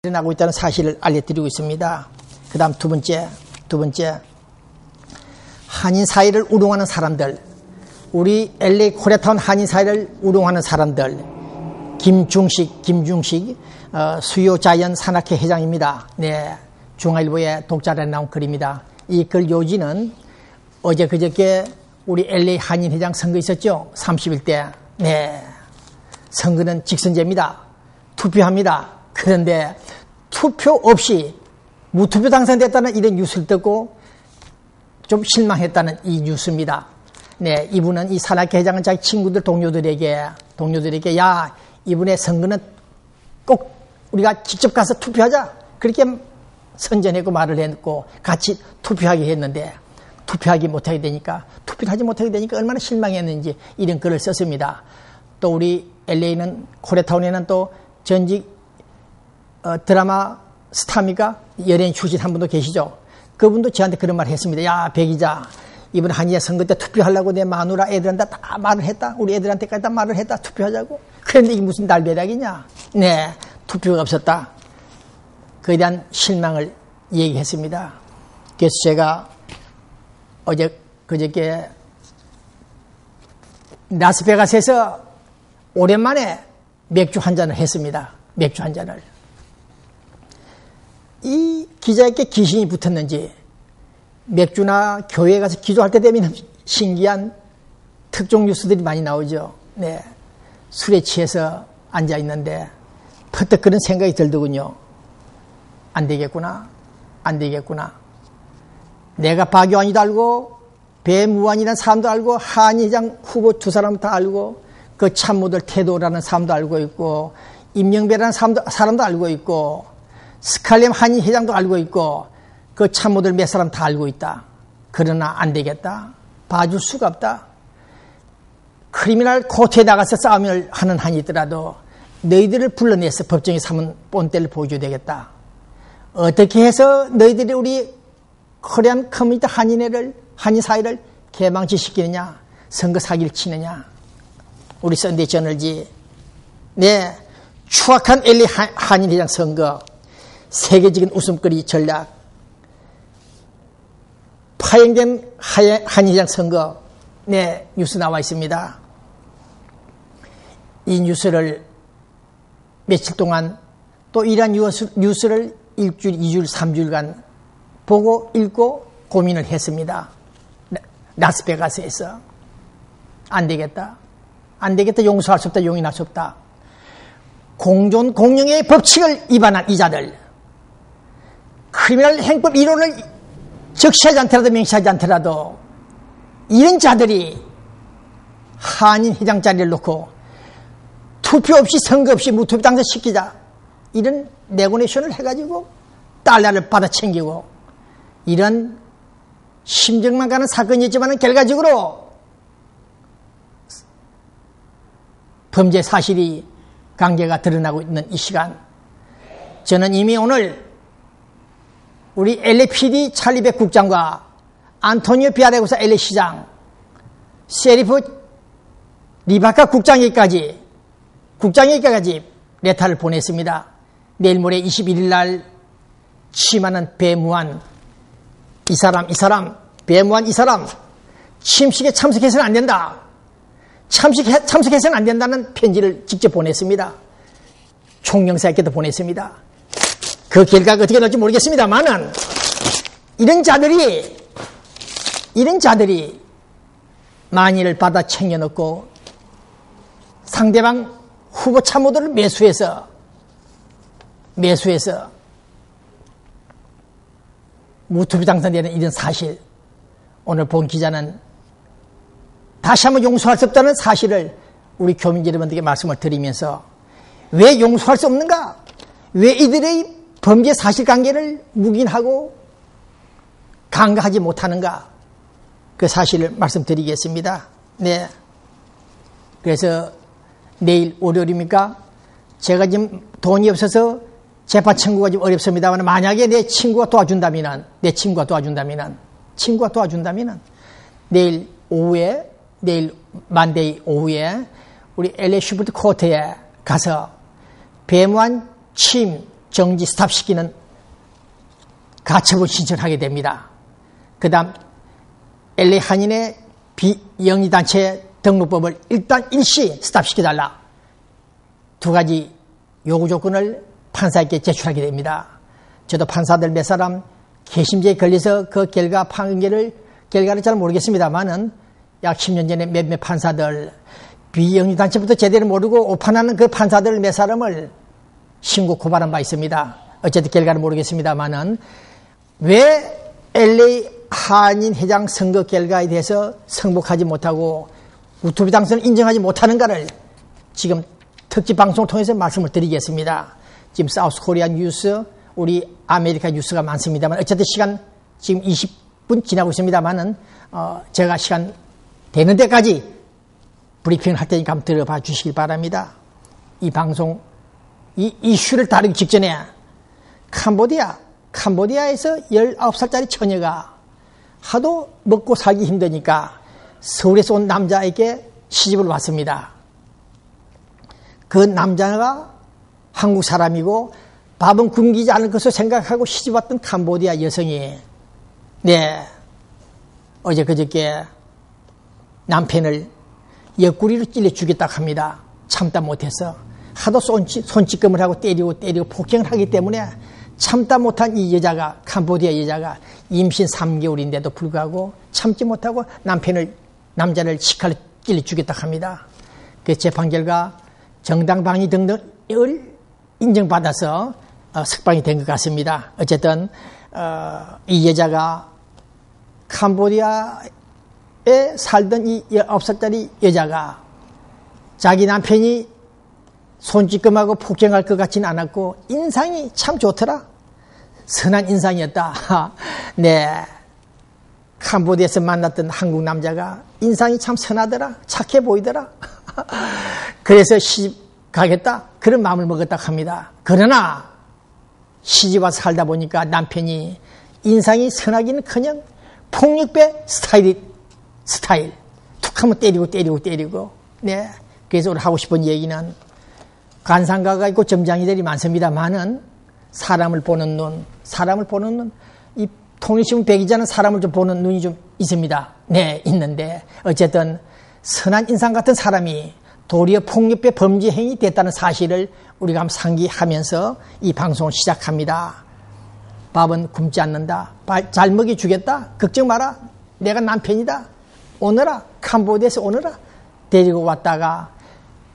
일어나고 있다는 사실을 알려드리고 있습니다. 그 다음 두 번째, 한인 사회를 우롱하는 사람들, 우리 LA 코리아타운 한인 사회를 우롱하는 사람들, 김중식 수요자연 산악회 회장입니다. 네, 중앙일보의 독자란에 나온 글입니다. 이 글 요지는 어제 그저께 우리 LA 한인 회장 선거 있었죠? 31대. 네, 선거는 직선제입니다. 투표합니다. 그런데 투표 없이 무투표 당선됐다는 이런 뉴스를 듣고 좀 실망했다는 이 뉴스입니다. 네, 이분은 이 산악회 회장은 자기 친구들 동료들에게 야, 이분의 선거는 꼭 우리가 직접 가서 투표하자 그렇게 선전했고 말을 했고 같이 투표하게 했는데 투표를 하지 못하게 되니까 얼마나 실망했는지 이런 글을 썼습니다. 또 우리 LA는 코리아타운에는 또 전직 드라마 스타입니까? 연예인 출신 한 분도 계시죠? 그분도 저한테 그런 말을 했습니다. 야, 배 기자, 이번 한의회 선거 때 투표하려고 내 마누라 애들한테 다 말을 했다. 우리 애들한테까지 다 말을 했다. 투표하자고. 그런데 이게 무슨 날벼락이냐? 네, 투표가 없었다. 그에 대한 실망을 얘기했습니다. 그래서 제가 그저께 라스베가스에서 오랜만에 맥주 한 잔을 했습니다. 맥주 한 잔을. 이 기자에게 귀신이 붙었는지 맥주나 교회에 가서 기도할 때 되면 신기한 특종 뉴스들이 많이 나오죠. 네, 술에 취해서 앉아있는데 퍼뜩 그런 생각이 들더군요. 안 되겠구나. 내가 박유한이도 알고 배무환이라는 사람도 알고 한의장 후보 두 사람 다 알고 그 참모들 태도라는 사람도 알고 있고 임영배라는 사람도 알고 있고 스칼렘 한인 회장도 알고 있고 그 참모들 몇 사람 다 알고 있다. 그러나 안 되겠다. 봐줄 수가 없다. 크리미널 코트에 나가서 싸움을 하는 한이 있더라도 너희들을 불러내서 법정에 삼은 본때를 보여줘야 되겠다. 어떻게 해서 너희들이 우리 코리안 커뮤니티 한인 사회를 개망치시키느냐, 선거 사기를 치느냐. 우리 썬데이 저널지, 네, 추악한 LA 한인 회장 선거, 세계적인 웃음거리 전략, 파행된 한의장 선거, 네, 뉴스 나와 있습니다. 이 뉴스를 며칠 동안 또 이러한 뉴스를 일주일, 2주일, 3주일간 보고 읽고 고민을 했습니다. 라스베가스에서. 안 되겠다. 용서할 수 없다. 용인할 수 없다. 공존 공영의 법칙을 위반한 이자들, 크리미널 행법 이론을 적시하지 않더라도 명시하지 않더라도 이런 자들이 한인 회장 자리를 놓고 투표 없이 선거 없이 무투표 당선시키자 이런 네고네이션을 해가지고 달러를 받아 챙기고 이런 심정만 가는 사건이었지만 결과적으로 범죄 사실이 관계가 드러나고 있는 이 시간, 저는 이미 오늘 우리 LAPD 찰리백 국장과 안토니오 비아레고사 LA 시장, 세리프 리바카 국장에게까지 레터를 보냈습니다. 내일 모레 21일 날 취임하는 배무환 이 사람 취임식에 참석해서는 안 된다. 참석해서는 안 된다는 편지를 직접 보냈습니다. 총영사에게도 보냈습니다. 그 결과가 어떻게 될지 모르겠습니다만은 이런 자들이 만일을 받아 챙겨놓고 상대방 후보 참모들을 매수해서 무투표 당선되는 이런 사실, 오늘 본 기자는 다시 한번 용서할 수 없다는 사실을 우리 교민 여러분들에게 말씀을 드리면서 왜 용서할 수 없는가? 왜 이들의 범죄 사실관계를 묵인하고 간과하지 못하는가? 그 사실을 말씀드리겠습니다. 네. 그래서 내일 월요일입니까? 제가 지금 돈이 없어서 재판 청구가 좀 어렵습니다만 만약에 내 친구가 도와준다면 내일 만데이 오후에 우리 LA 슈퍼트 코트에 가서 배무한 취임 정지 스탑시키는 가처분 신청하게 됩니다. 그 다음 LA 한인의 비영리단체 등록법을 일단 일시 스탑시켜달라. 두 가지 요구 조건을 판사에게 제출하게 됩니다. 저도 판사들 몇 사람 개심죄에 걸려서 그 결과를 잘 모르겠습니다만은 약 10년 전에 몇몇 판사들 비영리단체부터 제대로 모르고 오판하는 그 판사들 몇 사람을 신고 고발한 바 있습니다. 어쨌든 결과는 모르겠습니다만은 왜 LA 한인 회장 선거 결과에 대해서 승복하지 못하고 우투비 당선을 인정하지 못하는가를 지금 특집 방송을 통해서 말씀을 드리겠습니다. 지금 사우스 코리아 뉴스, 우리 아메리카 뉴스가 많습니다만 어쨌든 시간 지금 20분 지나고 있습니다만은 제가 시간 되는 데까지 브리핑을 할 테니까 한번 들어봐 주시길 바랍니다. 이 방송, 이 이슈를 다루기 직전에 캄보디아에서 19살짜리 처녀가 하도 먹고 살기 힘드니까 서울에서 온 남자에게 시집을 왔습니다. 그 남자가 한국 사람이고 밥은 굶기지 않을 것을 생각하고 시집 왔던 캄보디아 여성이 어제 그저께 남편을 옆구리로 찔러 죽였다 합니다. 참다 못해서 하도 손찌검을 하고 때리고 폭행을 하기 때문에 참다 못한 이 여자가, 캄보디아 여자가 임신 3개월인데도 불구하고 참지 못하고 남자를 식칼로 찔러 죽였다 합니다. 그 재판 결과 정당방위 등등을 인정받아서 석방이 된 것 같습니다. 어쨌든 이 여자가 캄보디아에 살던 이 19살짜리 여자가 자기 남편이 손찌검하고 폭행할 것 같지는 않았고 인상이 참 좋더라. 선한 인상이었다. 캄보디아에서 만났던 한국 남자가 인상이 참 선하더라. 착해 보이더라. 그래서 시집 가겠다. 그런 마음을 먹었다 합니다. 그러나 시집 와서 살다 보니까 남편이 인상이 선하기는커녕 폭력배 스타일 툭 하면 때리고 그래서 오늘 하고 싶은 얘기는 관상가가 있고 점장이들이 많습니다만은 사람을 보는 눈 이 통일신문 배기자는 사람을 좀 보는 눈이 좀 있습니다. 있는데 어쨌든 선한 인상 같은 사람이 도리어 폭력배 범죄 행위 됐다는 사실을 우리가 한번 상기하면서 이 방송을 시작합니다. 밥은 굶지 않는다. 잘 먹여주겠다. 걱정 마라. 내가 남편이다. 오너라. 캄보디아에서 오너라. 데리고 왔다가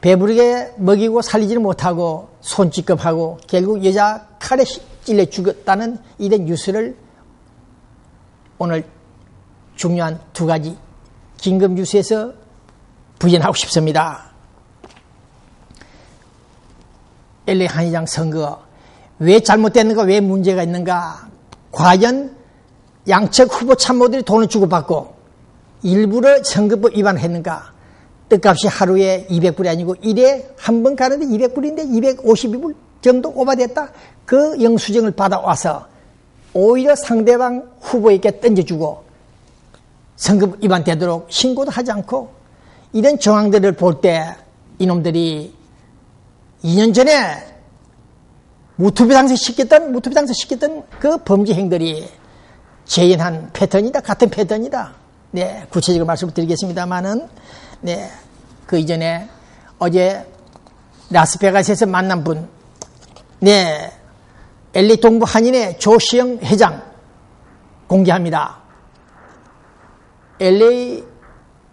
배부르게 먹이고 살리지를 못하고 손찌검하고 결국 여자 칼에 찔려 죽었다는 이런 뉴스를 오늘 중요한 두 가지 긴급 뉴스에서 부연하고 싶습니다. LA 한의장 선거 왜 잘못됐는가, 왜 문제가 있는가, 과연 양측 후보 참모들이 돈을 주고받고 일부러 선거법 위반했는가, 떡값이 하루에 200불이 아니고 일에 한 번 가는데 200불인데 252불 정도 오바됐다. 그 영수증을 받아와서 오히려 상대방 후보에게 던져주고 선거법 위반되도록 신고도 하지 않고 이런 정황들을 볼 때 이놈들이 2년 전에 무투표 당선시켰던 그 범죄 행들이 재현한 패턴이다. 같은 패턴이다. 구체적으로 말씀을 드리겠습니다만은 그 이전에 어제 라스베가스에서 만난 분, LA 동부 한인의 조시영 회장 공개합니다. LA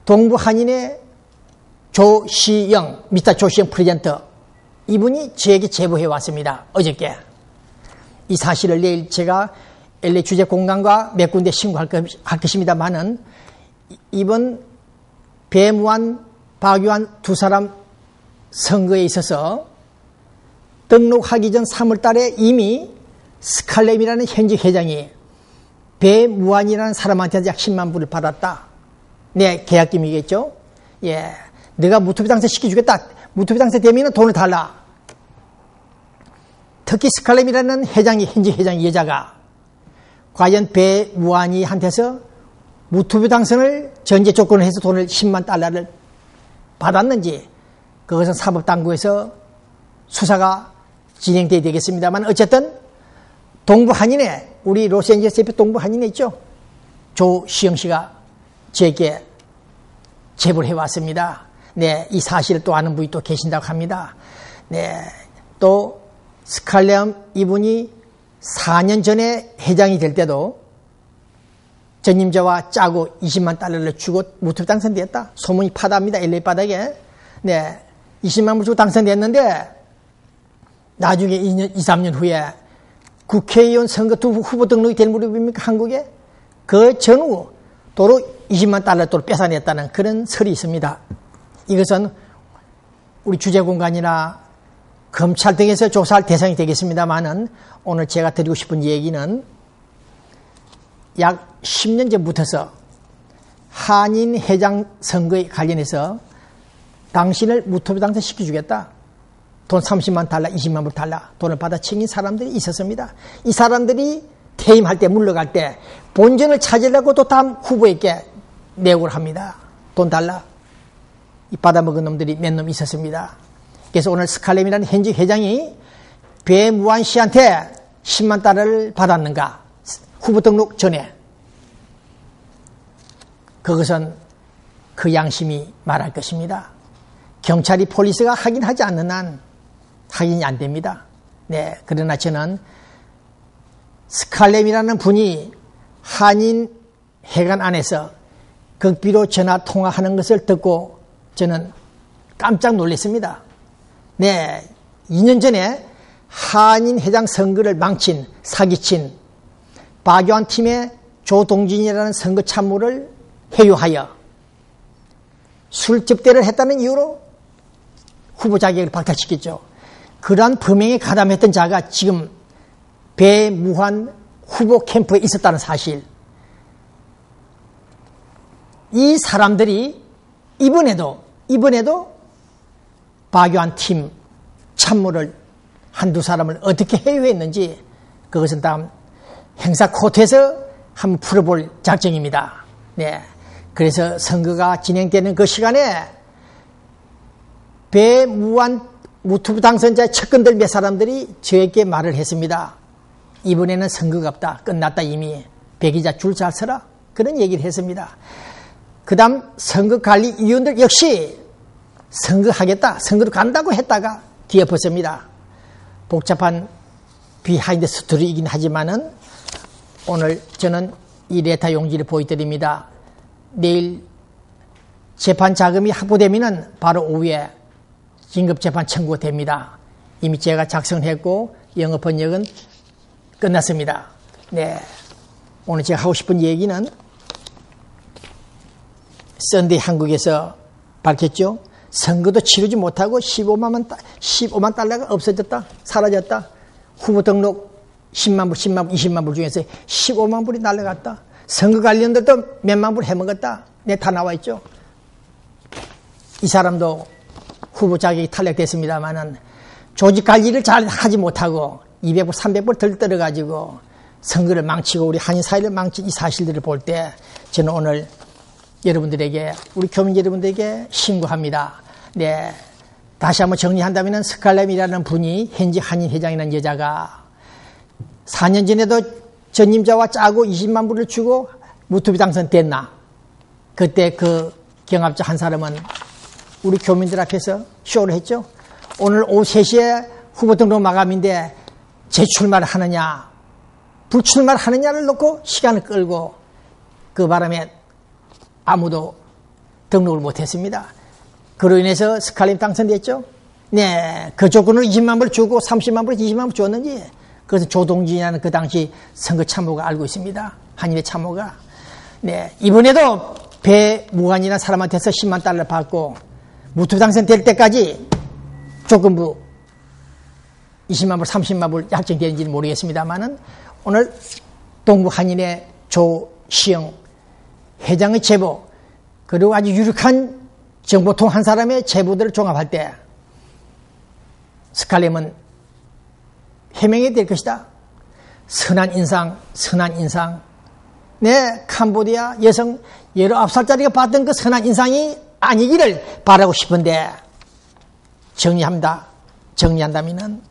동부 한인의 조시영, 미스터 조시영 프레젠터, 이분이 저에게 제보해 왔습니다. 어저께. 이 사실을 내일 제가 LA 주재공간과 몇 군데 신고할 것입니다만은 이번 배무한, 박유한 두 사람 선거에 있어서 등록하기 전 3월 달에 이미 스칼렘이라는 현직 회장이 배무한이라는 사람한테 약 10만 불을 받았다. 계약금이겠죠. 내가 무투표 당선 시켜주겠다. 무투표 당선 되면 돈을 달라. 특히 스칼렘이라는 회장이, 현직 회장이 여자가 과연 배무한이한테서 무투표 당선을 전제 조건을 해서 돈을 10만 달러를 받았는지, 그것은 사법당국에서 수사가 진행돼야 되겠습니다만 어쨌든 동부 한인회, 우리 로스앤젤레스 대표 동부 한인회 있죠? 조시영 씨가 제게 제보를 해왔습니다. 네, 이 사실을 또 아는 분이 또 계신다고 합니다. 네, 또 스칼렘 이분이 4년 전에 회장이 될 때도 전임자와 짜고 20만 달러를 주고 무투표 당선됐다. 소문이 파다합니다. LA 바닥에. 네, 20만 불 주고 당선됐는데 나중에 2년, 2, 3년 후에 국회의원 선거 후보 등록이 될 무렵입니까? 한국에? 그 전후 도로 20만 달러 또 뺏어냈다는 그런 설이 있습니다. 이것은 우리 주재공간이나 검찰 등에서 조사할 대상이 되겠습니다만은 오늘 제가 드리고 싶은 얘기는 약 10년 전부터서 한인 회장 선거에 관련해서 당신을 무투표 당선시켜주겠다. 돈 30만 달러, 20만 불 달라 돈을 받아 챙긴 사람들이 있었습니다. 이 사람들이 퇴임할 때, 물러갈 때 본전을 찾으려고 또 다음 후보에게 내고를 합니다. 돈 달라. 이 받아먹은 놈들이 몇 놈 있었습니다. 그래서 오늘 스칼렘이라는 현직 회장이 배무한 씨한테 10만 달러를 받았는가? 후보 등록 전에. 그것은 그 양심이 말할 것입니다. 경찰이 폴리스가 확인하지 않는 한 확인이 안 됩니다. 네, 그러나 저는 스칼렘이라는 분이 한인 회관 안에서 극비로 전화 통화하는 것을 듣고 저는 깜짝 놀랐습니다. 네, 2년 전에 한인 회장 선거를 망친, 사기친 박유한 팀의 조동진이라는 선거 참모를 회유하여 술 접대를 했다는 이유로 후보 자격을 박탈시켰죠. 그러한 범행에 가담했던 자가 지금 배무한 후보 캠프에 있었다는 사실. 이 사람들이 이번에도 박유한 팀 참모를 한두 사람을 어떻게 회유했는지 그것은 다음 행사 코트에서 한번 풀어볼 작정입니다. 네. 그래서 선거가 진행되는 그 시간에 배무한 무투표 당선자의 측근들 몇 사람들이 저에게 말을 했습니다. 이번에는 선거가 없다. 끝났다 이미. 배기자 줄 잘 서라. 그런 얘기를 했습니다. 그 다음 선거관리위원들 역시 선거하겠다. 선거로 간다고 했다가 뒤엎었습니다. 복잡한 비하인드 스토리이긴 하지만은 오늘 저는 이 레터 용지를 보여드립니다. 내일 재판 자금이 확보되면은 바로 오후에 긴급재판 청구가 됩니다. 이미 제가 작성했고 영어 번역은 끝났습니다. 네, 오늘 제가 하고 싶은 얘기는 썬데이 한국에서 밝혔죠. 선거도 치르지 못하고 15만 달러가 없어졌다. 사라졌다. 후보 등록 10만 불, 10만 불, 20만 불 중에서 15만 불이 날아갔다. 선거 관련들도 몇만 불 해먹었다. 네, 다 나와 있죠. 이 사람도 후보 자격이 탈락됐습니다만은 조직 관리를 잘 하지 못하고 200불, 300불 덜 떨어가지고 선거를 망치고 우리 한인 사회를 망친 이 사실들을 볼 때 저는 오늘 여러분들에게, 우리 교민 여러분들에게 신고합니다. 네, 다시 한번 정리한다면 스칼렘이라는 분이 현지 한인 회장이라는 여자가 4년 전에도 전임자와 짜고 20만 불을 주고 무투표 당선됐나? 그때 그 경합자 한 사람은 우리 교민들 앞에서 쇼를 했죠. 오늘 오후 3시에 후보 등록 마감인데 재출마를 하느냐 불출마를 하느냐를 놓고 시간을 끌고 그 바람에 아무도 등록을 못했습니다. 그로 인해서 스칼렘 당선됐죠. 네, 그 조건으로 20만 불 주고 30만 불, 20만 불 줬는지 그래서 조동진이라는 그 당시 선거 참모가 알고 있습니다. 한인회 참모가. 네, 이번에도 배무관이라는 사람한테서 10만 달러 받고 무투표 당선될 때까지 조건부 20만 불, 30만 불 약정되는지는 모르겠습니다만은 오늘 동부 한인회 조시영 회장의 제보 그리고 아주 유력한 정보통 한 사람의 제보들을 종합할 때 스칼렘은 해명이 될 것이다. 선한 인상. 네, 캄보디아 여성 19살짜리가 받던 그 선한 인상이 아니기를 바라고 싶은데 정리한다면은